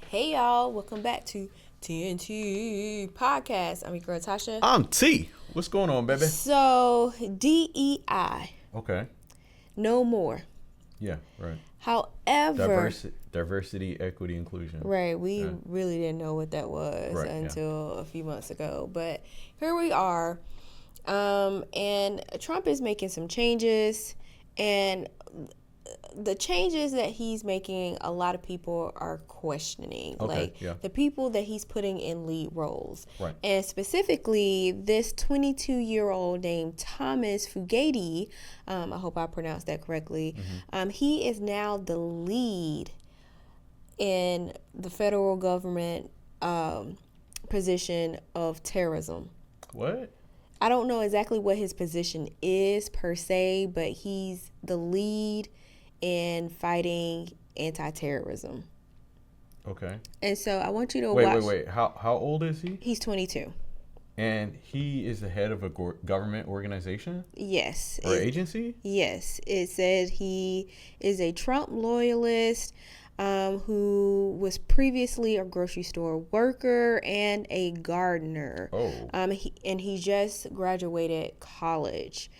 Hey y'all, welcome back to TNT Podcast. I'm your girl Tasha. I'm T. What's going on, baby? So, DEI. Okay. No more. Yeah, right. However, Diversity, equity, inclusion. right, we really didn't know what that was until a few months ago. But here we are. And Trump is making some changes, and the changes that he's making, a lot of people are questioning. The people that he's putting in lead roles. Right. And specifically, this 22-year-old named Thomas Fugate, I hope I pronounced that correctly, he is now the lead in the federal government position of terrorism. What? I don't know exactly what his position is per se, but he's the lead in fighting anti-terrorism. Okay. And so I want you to watch. Wait. How old is he? He's 22. And he is the head of a government organization? Yes. Or agency? Yes. It said he is a Trump loyalist who was previously a grocery store worker and a gardener. Oh. He just graduated college.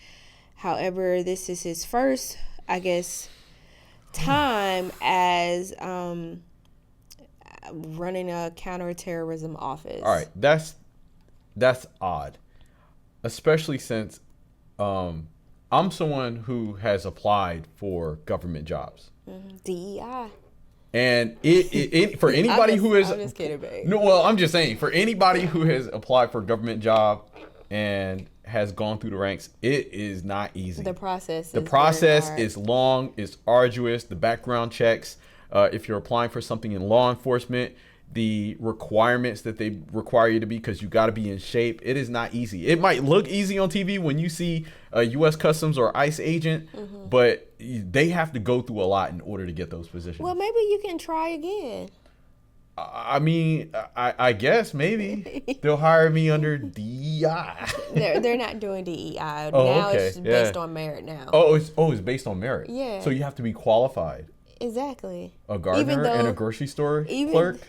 However, this is his first, I guess, time as running a counterterrorism office. All right, that's odd, especially since I'm someone who has applied for government jobs. DEI. And it for anybody who is, I'm just kidding, babe. No, well, I'm just saying, for anybody who has applied for a government job and has gone through the ranks, it is not easy. The process is long, it's arduous. The background checks, if you're applying for something in law enforcement, the requirements that they require you to be, because you got to be in shape. It is not easy. It might look easy on TV when you see a U.S. Customs or ICE agent, but they have to go through a lot in order to get those positions. Well, maybe you can try again. I mean, I guess maybe they'll hire me under DEI. They're not doing DEI now. Okay. It's based on merit now. It's based on merit. Yeah. So you have to be qualified. Exactly. A gardener and a grocery store clerk.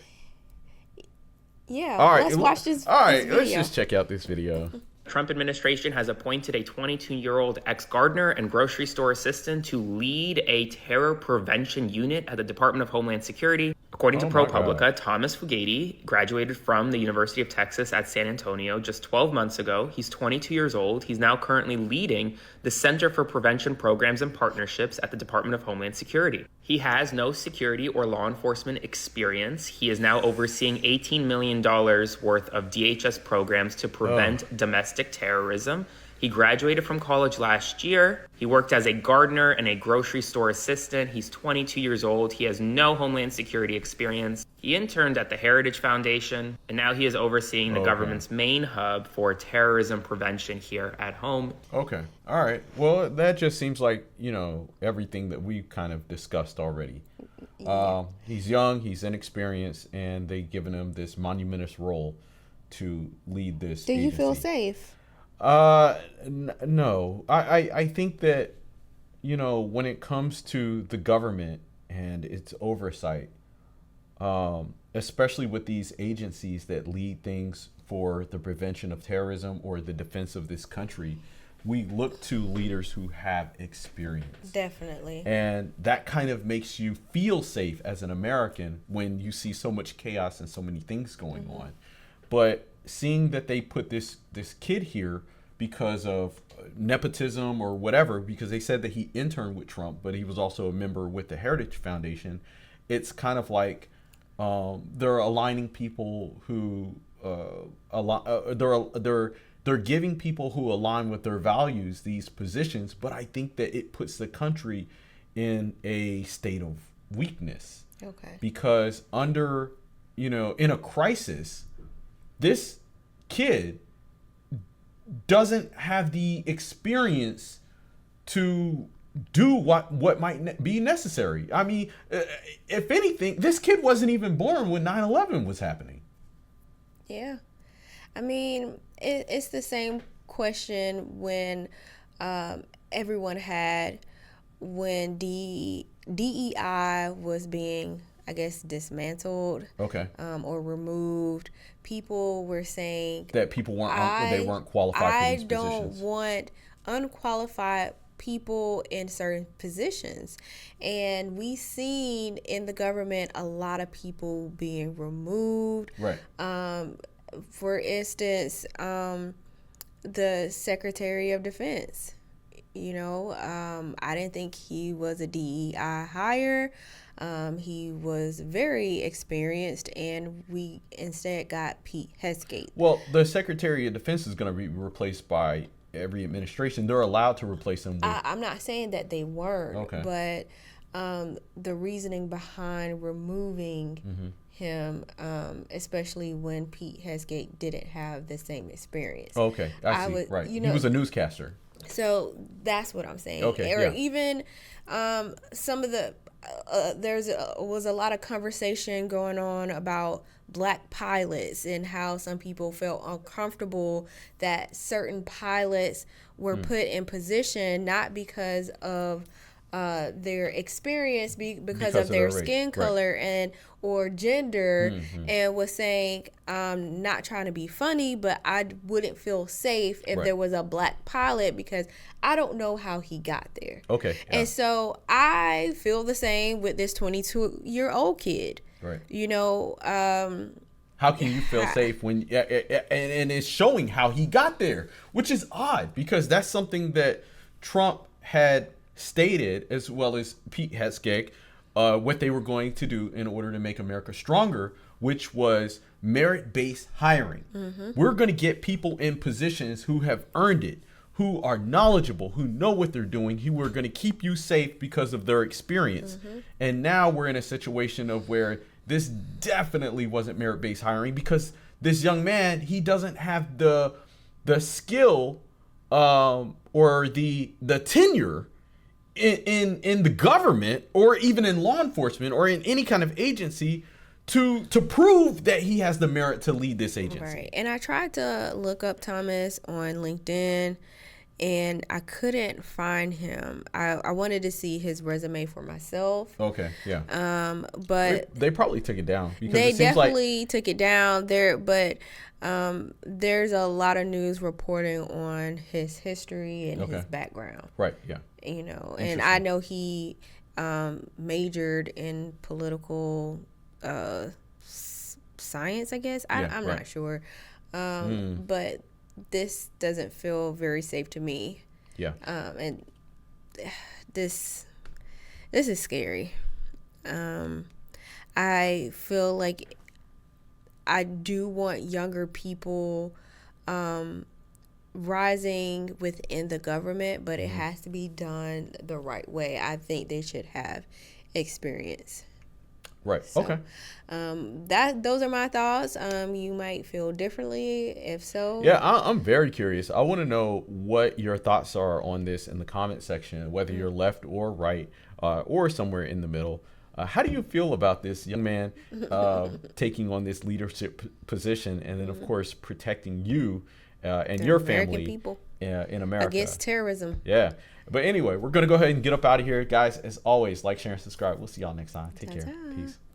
Yeah. All right. Let's watch this. All right. This Let's just check out this video. Trump administration has appointed a 22-year-old ex-gardener and grocery store assistant to lead a terror prevention unit at the Department of Homeland Security. According to ProPublica, Thomas Fugate graduated from the University of Texas at San Antonio just 12 months ago. He's 22 years old. He's now currently leading the Center for Prevention Programs and Partnerships at the Department of Homeland Security. He has no security or law enforcement experience. He is now overseeing $18 million worth of DHS programs to prevent domestic terrorism. He graduated from college last year. He worked as a gardener and a grocery store assistant. He's 22 years old. He has no Homeland Security experience. He interned at the Heritage Foundation, and now he is overseeing the government's main hub for terrorism prevention here at home. Okay. All right. Well, that just seems like, everything that we've kind of discussed already. Yeah. He's young, he's inexperienced, and they've given him this monumentous role to lead this agency. Do you feel safe? No. I think that, when it comes to the government and its oversight, especially with these agencies that lead things for the prevention of terrorism or the defense of this country, we look to leaders who have experience. Definitely. And that kind of makes you feel safe as an American when you see so much chaos and so many things going on. But seeing that they put this kid here because of nepotism or whatever, because they said that he interned with Trump, but he was also a member with the Heritage Foundation, it's kind of like they're aligning people who they're giving people who align with their values these positions, but I think that it puts the country in a state of weakness. Okay. Because under, in a crisis, this kid doesn't have the experience to do what might be necessary. I mean, if anything, this kid wasn't even born when 9/11 was happening. Yeah. I mean, it's the same question when everyone had when DEI was being I guess, dismantled. Okay. Or removed. People were saying that people weren't qualified for these positions. I don't want unqualified people in certain positions. And we seen in the government a lot of people being removed. Right. For instance, the Secretary of Defense. I didn't think he was a DEI hire. He was very experienced, and we instead got Pete Hegseth. Well, the Secretary of Defense is going to be replaced by every administration. They're allowed to replace him. I'm not saying that they weren't, okay. But the reasoning behind removing him, especially when Pete Hegseth didn't have the same experience. Okay, I see. Right. He was a newscaster. So that's what I'm saying. Okay, or even some of the was a lot of conversation going on about black pilots and how some people felt uncomfortable that certain pilots were put in position not because of their experience, because of their skin color and or gender, and was saying, not trying to be funny, but I wouldn't feel safe if there was a black pilot because I don't know how he got there. Okay. Yeah. And so I feel the same with this 22-year-old kid. Right. How can you feel safe when and it's showing how he got there, which is odd because that's something that Trump had stated, as well as Pete Hegseth, what they were going to do in order to make America stronger, which was merit-based hiring. We're going to get people in positions who have earned it, who are knowledgeable, who know what they're doing, who are going to keep you safe because of their experience. And now we're in a situation of where this definitely wasn't merit-based hiring because this young man, he doesn't have the skill or the tenure in the government or even in law enforcement or in any kind of agency to prove that he has the merit to lead this agency. Right. And I tried to look up Thomas on LinkedIn and I couldn't find him. I wanted to see his resume for myself. Okay, yeah. But they probably took it down because they it seems definitely took it down there, but there's a lot of news reporting on his history and his background. Right, yeah. And I know he majored in political science, I guess. I'm not sure. But this doesn't feel very safe to me. Yeah. And this is scary. I feel like I do want younger people rising within the government, but it has to be done the right way. I think they should have experience. Right. So, okay. Those are my thoughts. You might feel differently. If so, yeah, I'm very curious. I want to know what your thoughts are on this in the comment section, whether you're left or right, or somewhere in the middle. How do you feel about this young man taking on this leadership position, and then of course protecting you and your American family people in America against terrorism? Yeah. But anyway, we're going to go ahead and get up out of here. Guys, as always, like, share, and subscribe. We'll see y'all next time. Take care. Peace.